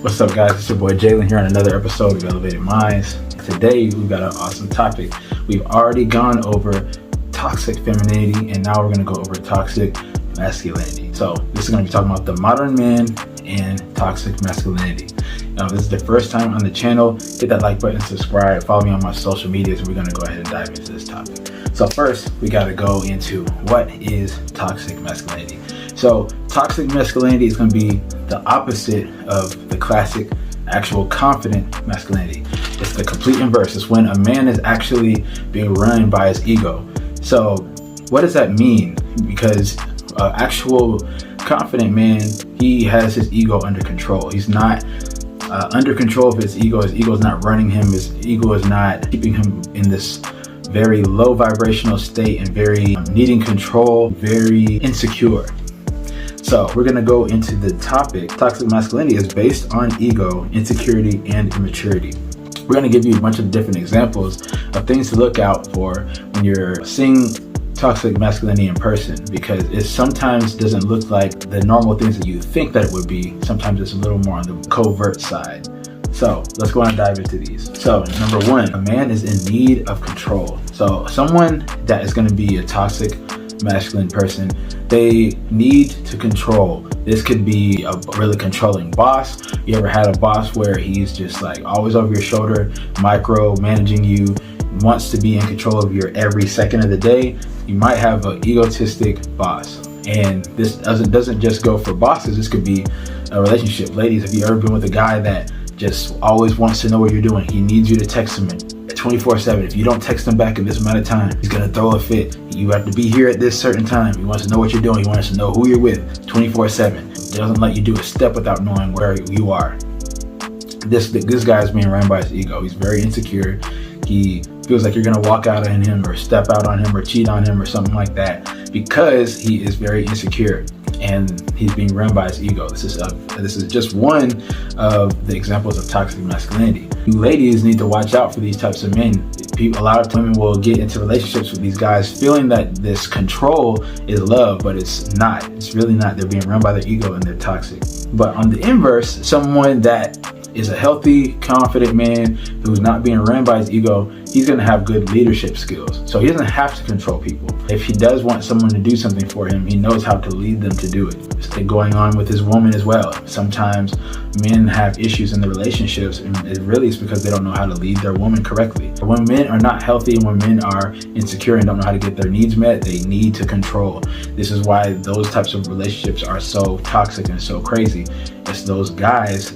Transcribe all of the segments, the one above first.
What's up, guys? It's your boy Jalen here on another episode of Elevated Minds. Today we've got an awesome topic. We've already gone over toxic femininity, and now we're going to go over toxic masculinity. So this is going to be talking about the modern man and toxic masculinity. Now, if this is the first time on the channel, hit that like button, subscribe, follow me on my social medias, and we're going to go ahead and dive into this topic. So first, we got to go into what is toxic masculinity. So toxic masculinity is going to be the opposite of the classic, actual confident masculinity. It's the complete inverse. It's when a man is actually being run by his ego. So what does that mean? Because actual confident man, he has his ego under control. He's not under control of his ego. His ego is not running him. His ego is not keeping him in this very low vibrational state and very needing control, very insecure. So we're going to go into the topic. Toxic masculinity is based on ego, insecurity, and immaturity. We're going to give you a bunch of different examples of things to look out for when you're seeing toxic masculinity in person, because it sometimes doesn't look like the normal things that you think that it would be. Sometimes it's a little more on the covert side. So let's go on and dive into these. So number one, a man is in need of control. So someone that is going to be a toxic masculine person, they need to control. This could be a really controlling boss. You ever had a boss where he's just like always over your shoulder, micromanaging you, wants to be in control of your every second of the day? You might have an egotistic boss. And this doesn't just go for bosses. This could be a relationship. Ladies, have you ever been with a guy that just always wants to know what you're doing? He needs you to text him 24/7. If you don't text him back in this amount of time, he's gonna throw a fit. You have to be here at this certain time. He wants to know what you're doing. He wants to know who you're with 24/7. Doesn't let you do a step without knowing where you are. This guy is being run by his ego. He's very insecure. He feels like you're gonna walk out on him or step out on him or cheat on him or something like that, because he is very insecure and he's being run by his ego. This is just one of the examples of toxic masculinity. You ladies need to watch out for these types of men. A lot of women will get into relationships with these guys feeling that this control is love, but it's not. It's really not. They're being run by their ego and they're toxic. But on the inverse, someone that is a healthy, confident man who's not being run by his ego, he's going to have good leadership skills. So he doesn't have to control people. If he does want someone to do something for him, he knows how to lead them to do it. It's going on with his woman as well. Sometimes men have issues in the relationships, and it really is because they don't know how to lead their woman correctly. When men are not healthy and when men are insecure and don't know how to get their needs met, they need to control. This is why those types of relationships are so toxic and so crazy. It's those guys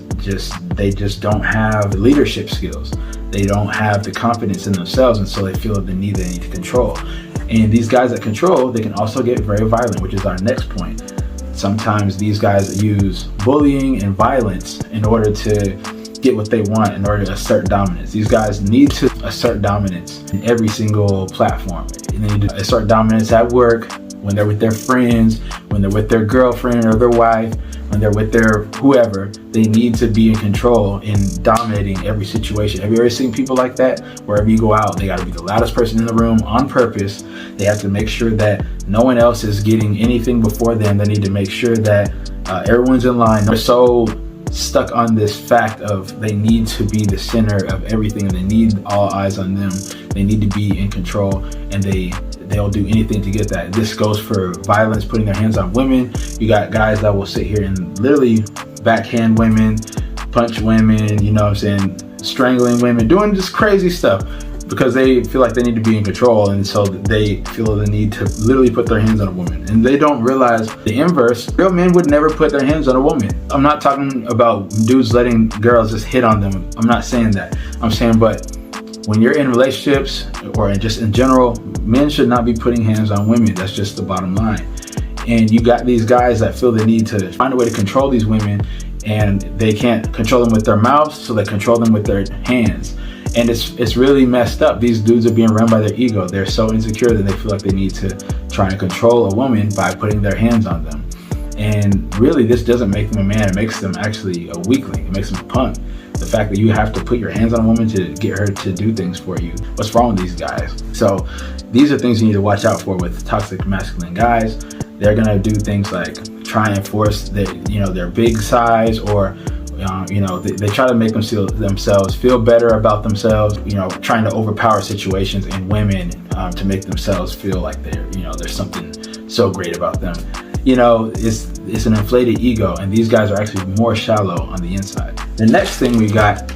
they just don't have leadership skills. They don't have the confidence in themselves, and so they feel the need to control. And these guys that control, they can also get very violent, which is our next point. Sometimes these guys use bullying and violence in order to get what they want, in order to assert dominance. These guys need to assert dominance in every single platform. They need to assert dominance at work, when they're with their friends, when they're with their girlfriend or their wife, when they're with their whoever. They need to be in control and dominating every situation. Have you ever seen people like that? Wherever you go out, they got to be the loudest person in the room on purpose. They have to make sure that no one else is getting anything before them. They need to make sure that everyone's in line. They're so stuck on this fact of they need to be the center of everything, and they need all eyes on them. They need to be in control, and they'll do anything to get that. This goes for violence, putting their hands on women. You got guys that will sit here and literally backhand women, punch women, you know what I'm saying, strangling women, doing just crazy stuff because they feel like they need to be in control, and so they feel the need to literally put their hands on a woman. And they don't realize the inverse. Real men would never put their hands on a woman. I'm not talking about dudes letting girls just hit on them. I'm not saying that. I'm saying, but when you're in relationships or just in general, men should not be putting hands on women. That's just the bottom line. And you got these guys that feel the need to find a way to control these women, and they can't control them with their mouths, so they control them with their hands. And it's really messed up. These dudes are being run by their ego. They're so insecure that they feel like they need to try and control a woman by putting their hands on them. And really, this doesn't make them a man. It makes them actually a weakling. It makes them a punk. The fact that you have to put your hands on a woman to get her to do things for you. What's wrong with these guys? So these are things you need to watch out for with toxic masculine guys. They're gonna do things like try and force their big size, or they try to make themselves feel better about themselves, trying to overpower situations in women to make themselves feel like there's something so great about them. It's an inflated ego, and these guys are actually more shallow on the inside. The next thing we got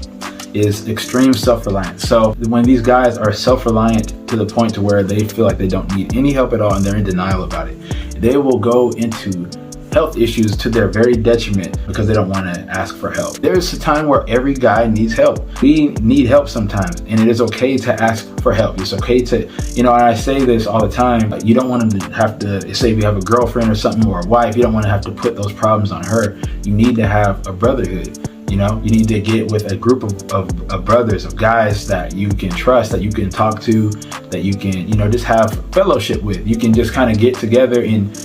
is extreme self-reliance. So when these guys are self-reliant to the point to where they feel like they don't need any help at all and they're in denial about it, they will go into health issues to their very detriment because they don't want to ask for help. There's a time where every guy needs help. We need help sometimes, and it is okay to ask for help. It's okay to, and I say this all the time, you don't want to have to, say if you have a girlfriend or something, or a wife, you don't want to have to put those problems on her. You need to have a brotherhood. You need to get with a group of brothers, of guys that you can trust, that you can talk to, that you can, just have fellowship with. You can just kind of get together and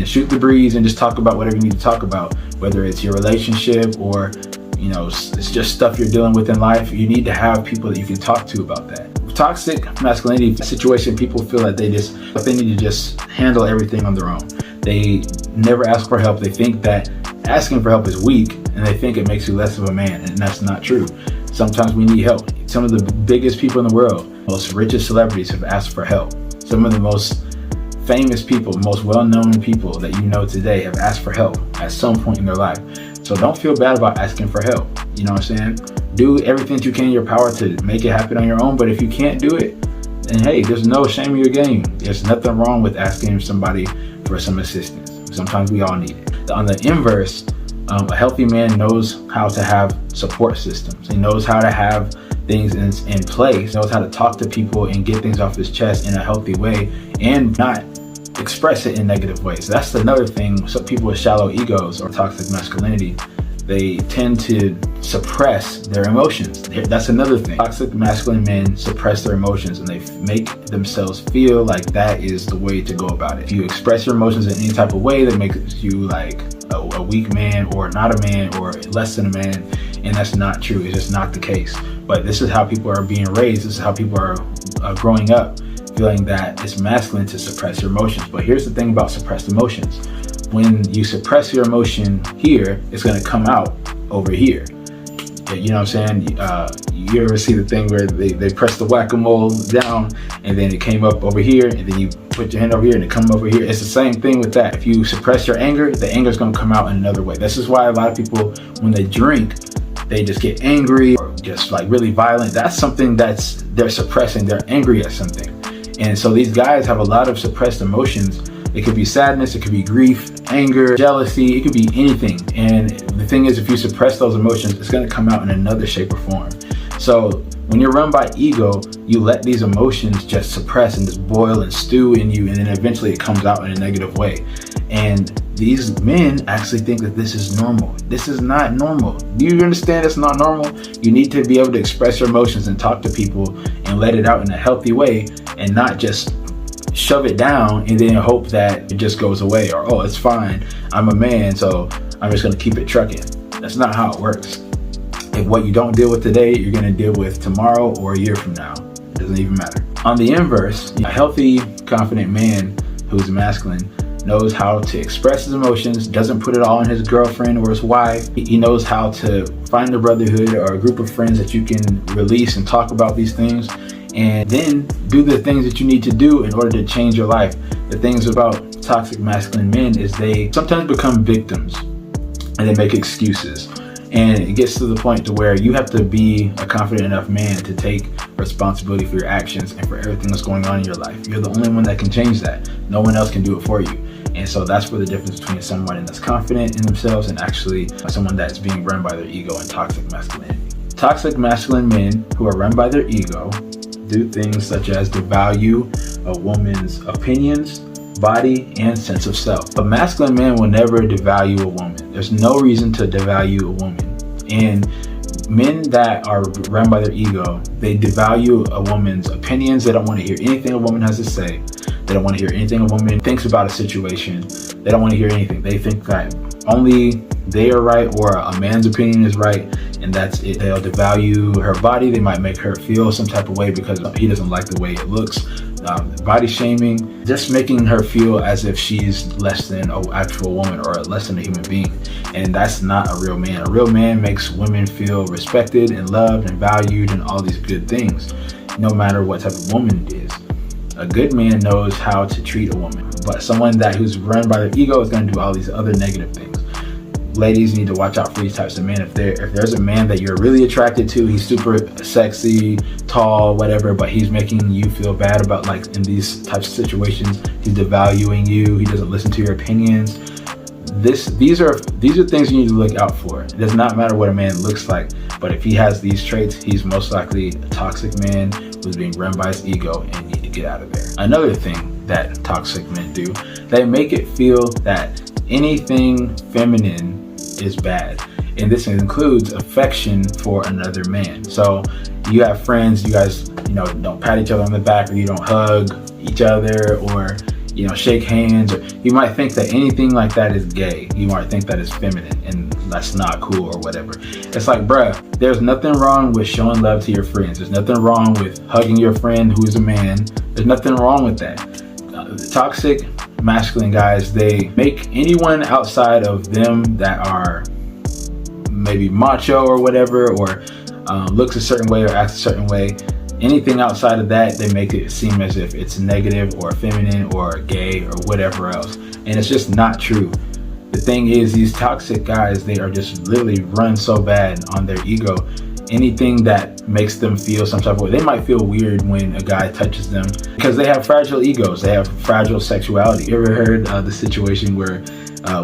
shoot the breeze and just talk about whatever you need to talk about, whether it's your relationship or, it's just stuff you're dealing with in life. You need to have people that you can talk to about that. Toxic masculinity situation, people feel that they need to just handle everything on their own. They never ask for help. They think that asking for help is weak, and they think it makes you less of a man, and that's not true. Sometimes we need help. Some of the biggest people in the world, most richest celebrities, have asked for help. Some of the most famous people, most well-known people that today have asked for help at some point in their life. So don't feel bad about asking for help. You know what I'm saying? Do everything that you can in your power to make it happen on your own, but if you can't do it, then hey, there's no shame in your game. There's nothing wrong with asking somebody for some assistance. Sometimes we all need it. On the inverse, a healthy man knows how to have support systems. He knows how to have things in place, knows how to talk to people and get things off his chest in a healthy way and not express it in negative ways. That's another thing. Some people with shallow egos or toxic masculinity, they tend to suppress their emotions. That's another thing. Toxic masculine men suppress their emotions, and they make themselves feel like that is the way to go about it. If you express your emotions in any type of way, that makes you like a weak man or not a man or less than a man, and that's not true. It's just not the case. But this is how people are being raised. This is how people are growing up, feeling that it's masculine to suppress your emotions. But here's the thing about suppressed emotions. When you suppress your emotion here, it's going to come out over here. You know what I'm saying? You ever see the thing where they press the whack-a-mole down and then it came up over here, and then you put your hand over here and it comes over here? It's the same thing with that. If you suppress your anger, the anger is going to come out in another way. This is why a lot of people, when they drink, they just get angry or just like really violent. That's something they're suppressing. They're angry at something. And so these guys have a lot of suppressed emotions. It could be sadness, it could be grief, anger, jealousy, it could be anything. And the thing is, if you suppress those emotions, it's going to come out in another shape or form. So when you're run by ego, you let these emotions just suppress and just boil and stew in you, and then eventually it comes out in a negative way. And these men actually think that this is normal. This is not normal. Do you understand it's not normal? You need to be able to express your emotions and talk to people and let it out in a healthy way, and not just shove it down and then hope that it just goes away, or, oh, it's fine, I'm a man, so I'm just gonna keep it trucking. That's not how it works. If what you don't deal with today, you're gonna deal with tomorrow or a year from now. It doesn't even matter. On the inverse, a healthy, confident man who's masculine knows how to express his emotions, doesn't put it all on his girlfriend or his wife. He knows how to find a brotherhood or a group of friends that you can release and talk about these things, and then do the things that you need to do in order to change your life. The things about toxic masculine men is they sometimes become victims and they make excuses. And it gets to the point to where you have to be a confident enough man to take responsibility for your actions and for everything that's going on in your life. You're the only one that can change that. No one else can do it for you. And so that's where the difference between someone that's confident in themselves and actually someone that's being run by their ego and toxic masculinity. Toxic masculine men who are run by their ego do things such as devalue a woman's opinions, body, and sense of self. A masculine man will never devalue a woman. There's no reason to devalue a woman. And men that are run by their ego, they devalue a woman's opinions. They don't want to hear anything a woman has to say. They don't want to hear anything a woman thinks about a situation. They don't want to hear anything. They think that only they are right, or a man's opinion is right, and and that's it. They'll devalue her body. They might make her feel some type of way because he doesn't like the way it looks. Body shaming, just making her feel as if she's less than an actual woman or less than a human being. And that's not a real man. A real man makes women feel respected and loved and valued and all these good things, no matter what type of woman it is. A good man knows how to treat a woman, but someone who's run by their ego is going to do all these other negative things. Ladies need to watch out for these types of men. If there's a man that you're really attracted to, he's super sexy, tall, whatever, but he's making you feel bad about, like, in these types of situations, he's devaluing you, he doesn't listen to your opinions. These are things you need to look out for. It does not matter what a man looks like, but if he has these traits, he's most likely a toxic man who's being run by his ego and need to get out of there. Another thing that toxic men do, they make it feel that anything feminine is bad, and this includes affection for another man. So you have friends, you guys don't pat each other on the back, or you don't hug each other, or shake hands, or you might think that anything like that is gay. You might think that is feminine, and that's not cool or whatever. It's like, bruh, there's nothing wrong with showing love to your friends. There's nothing wrong with hugging your friend who's a man. There's nothing wrong with that. Toxic masculine guys, they make anyone outside of them that are maybe macho or whatever, or looks a certain way or acts a certain way, anything outside of that, they make it seem as if it's negative or feminine or gay or whatever else, and it's just not true. The thing is, these toxic guys, they are just literally run so bad on their ego. Anything that makes them feel some type of way, they might feel weird when a guy touches them because they have fragile egos, they have fragile sexuality. You ever heard the situation where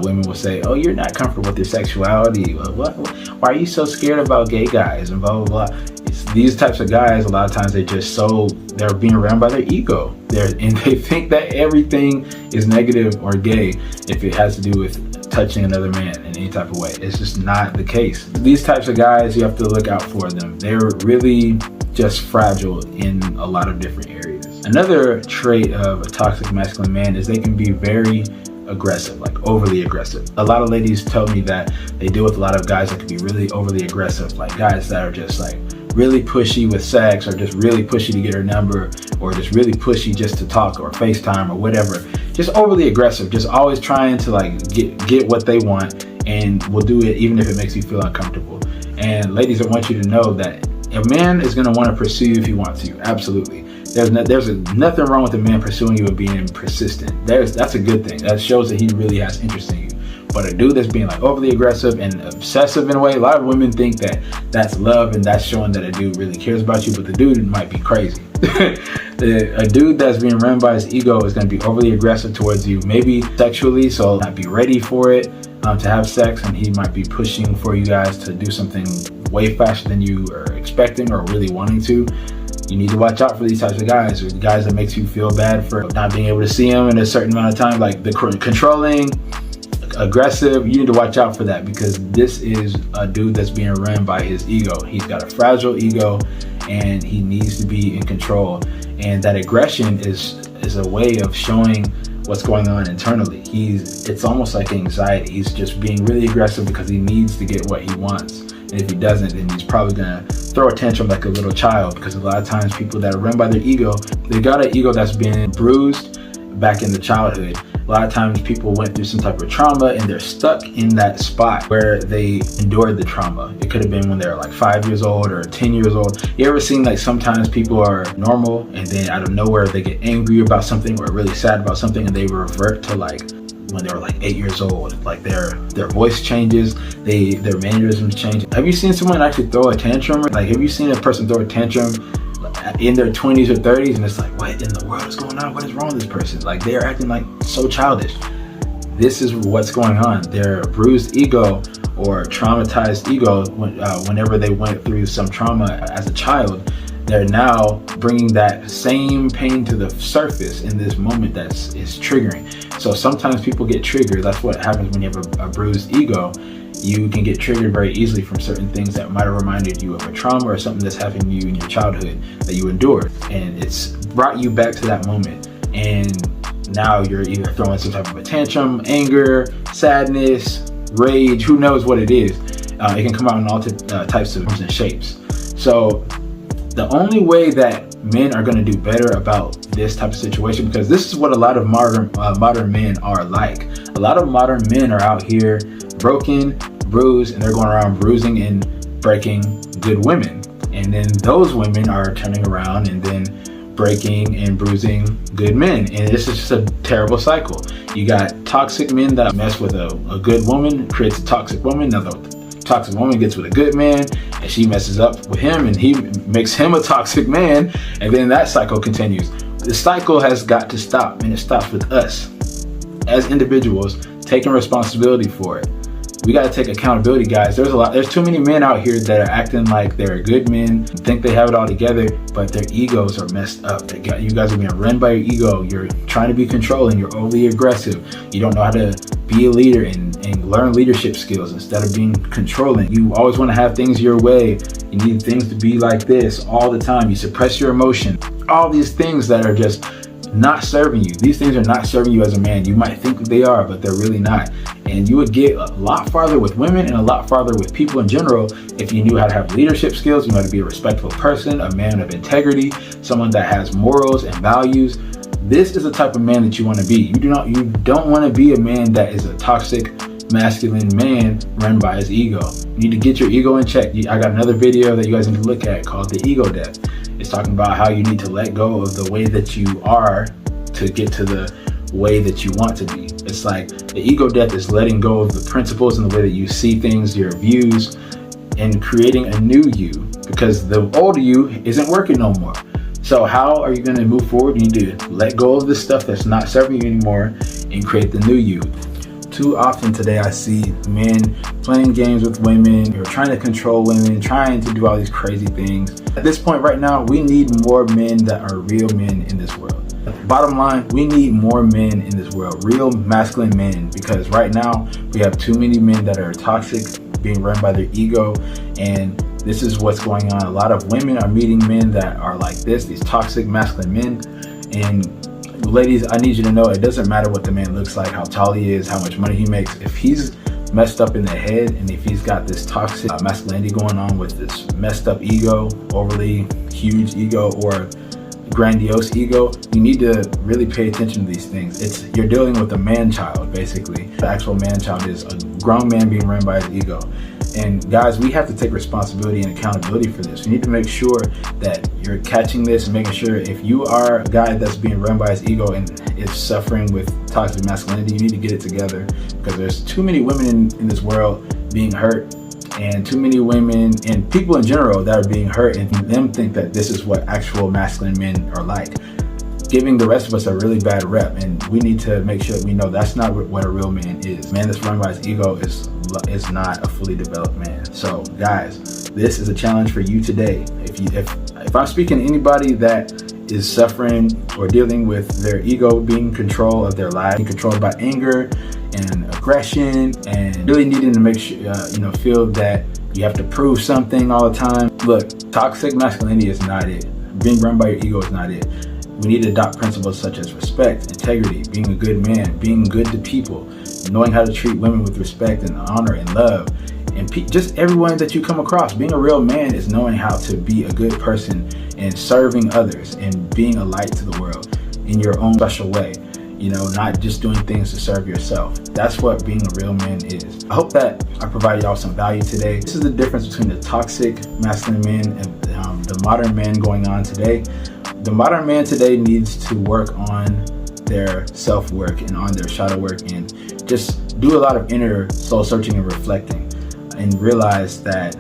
women will say, oh, you're not comfortable with your sexuality, why are you so scared about gay guys, and blah blah blah. These types of guys, a lot of times they're being around by their ego, and they think that everything is negative or gay if it has to do with touching another man in any type of way. It's just not the case. These types of guys, you have to look out for them. They're really just fragile in a lot of different areas. Another trait of a toxic masculine man is they can be very aggressive, like overly aggressive. A lot of ladies tell me that they deal with a lot of guys that can be really overly aggressive, like guys that are just like really pushy with sex, or just really pushy to get her number, or just really pushy just to talk or FaceTime or whatever. Just overly aggressive, just always trying to like get what they want, and will do it even if it makes you feel uncomfortable. And ladies, I want you to know that a man is going to want to pursue you if he wants you. Absolutely. There's nothing wrong with a man pursuing you and being persistent. That's a good thing. That shows that he really has interest in you. But a dude that's being like overly aggressive and obsessive in a way, a lot of women think that that's love and that's showing that a dude really cares about you, but the dude might be crazy. A dude that's being run by his ego is going to be overly aggressive towards you, maybe sexually, so not be ready for it, to have sex, and he might be pushing for you guys to do something way faster than you are expecting or really wanting to. You need to watch out for these types of guys, or the guys that makes you feel bad for not being able to see them in a certain amount of time, like the controlling, aggressive. You need to watch out for that, because this is a dude that's being run by his ego. He's got a fragile ego and he needs to be in control, and that aggression is a way of showing what's going on internally. It's almost like anxiety. He's just being really aggressive because he needs to get what he wants, and if he doesn't, then he's probably gonna throw a tantrum like a little child, because a lot of times people that are run by their ego, they got an ego that's been bruised back in the childhood. A lot of times people went through some type of trauma and they're stuck in that spot where they endured the trauma. It could have been when they were like 5 years old or 10 years old. You ever seen like sometimes people are normal and then out of nowhere they get angry about something or really sad about something, and they revert to like when they were like 8 years old. Like their voice changes, their mannerisms change. Have you seen someone actually throw a tantrum? Like, have you seen a person throw a tantrum in their 20s or 30s, and it's like, what in the world is going on? What is wrong with this person? Like, they're acting like so childish. This is what's going on. Their bruised ego or traumatized ego, whenever they went through some trauma as a child, they're now bringing that same pain to the surface in this moment is triggering. So sometimes people get triggered. That's what happens when you have a bruised ego. You can get triggered very easily from certain things that might have reminded you of a trauma or something that's happened to you in your childhood that you endured, and it's brought you back to that moment, and now you're either throwing some type of a tantrum, anger, sadness, rage, who knows what it is. It can come out in all types of forms and shapes. So the only way that men are going to do better about this type of situation, because this is what a lot of modern men are like. A lot of modern men are out here broken, bruised, and they're going around bruising and breaking good women. And then those women are turning around and then breaking and bruising good men. And this is just a terrible cycle. You got toxic men that mess with a good woman, creates a toxic woman. Now the toxic woman gets with a good man and she messes up with him and he makes him a toxic man. And then that cycle continues. The cycle has got to stop, and it stops with us as individuals taking responsibility for it. We got to take accountability, guys. There's too many men out here that are acting like they're good men, think they have it all together, but their egos are messed up. You guys are being run by your ego. You're trying to be controlling. You're overly aggressive. You don't know how to be a leader and learn leadership skills instead of being controlling. You always want to have things your way. You need things to be like this all the time. You suppress your emotion. All these things that are just not serving you. These things are not serving you as a man. You might think that they are, but they're really not. And you would get a lot farther with women and a lot farther with people in general if you knew how to have leadership skills, you know how to be a respectful person, a man of integrity, someone that has morals and values. This is the type of man that you want to be. You don't want to be a man that is a toxic, masculine man run by his ego. You need to get your ego in check. I got another video that you guys need to look at called The Ego Death. It's talking about how you need to let go of the way that you are to get to the way that you want to be. It's like the ego death is letting go of the principles and the way that you see things, your views, and creating a new you, because the old you isn't working no more. So how are you going to move forward? You need to let go of the stuff that's not serving you anymore and create the new you. Too often today I see men playing games with women, or trying to control women, trying to do all these crazy things. At this point right now, we need more men that are real men in this world. Bottom line, we need more men in this world, real masculine men, because right now we have too many men that are toxic, being run by their ego, and this is what's going on. A lot of women are meeting men that are like this, these toxic masculine men. And ladies, I need you to know it doesn't matter what the man looks like, how tall he is, how much money he makes. If he's messed up in the head and if he's got this toxic masculinity going on with this messed up ego, overly huge ego or grandiose ego, you need to really pay attention to these things. You're dealing with a man-child, basically. The actual man-child is a grown man being run by his ego. And guys, we have to take responsibility and accountability for this. We need to make sure that you're catching this and making sure if you are a guy that's being run by his ego and is suffering with toxic masculinity, you need to get it together, because there's too many women in this world being hurt, and too many women and people in general that are being hurt, and them think that this is what actual masculine men are like, giving the rest of us a really bad rep. And we need to make sure that we know that's not what a real man is. Man that's run by his ego is not a fully developed man. So guys, this is a challenge for you today. If I'm speaking to anybody that is suffering or dealing with their ego being in control of their life, being controlled by anger and aggression, and really needing to make sure feel that you have to prove something all the time. Look, toxic masculinity is not it. Being run by your ego is not it. We need to adopt principles such as respect, integrity, being a good man, being good to people, knowing how to treat women with respect and honor and love, and just everyone that you come across. Being a real man is knowing how to be a good person and serving others and being a light to the world in your own special way. Not just doing things to serve yourself. That's what being a real man is. I hope that I provided y'all some value today. This is the difference between the toxic masculine man and the modern man going on today. The modern man today needs to work on their self-work and on their shadow work, and just do a lot of inner soul searching and reflecting, and realize that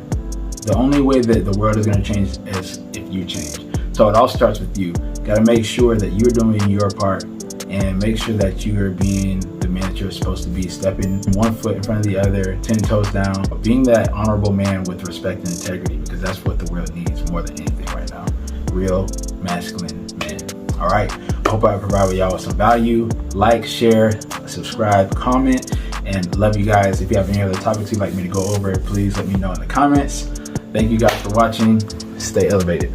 the only way that the world is going to change is if you change. So it all starts with you. Got to make sure that you're doing your part, and make sure that you are being the man that you're supposed to be, stepping one foot in front of the other, 10 toes down, being that honorable man with respect and integrity, because that's what the world needs more than anything right now. Real masculine men. All right, I hope I provided y'all with some value. Like, share, subscribe, comment, and love you guys. If you have any other topics you'd like me to go over, please let me know in the comments. Thank you guys for watching. Stay elevated.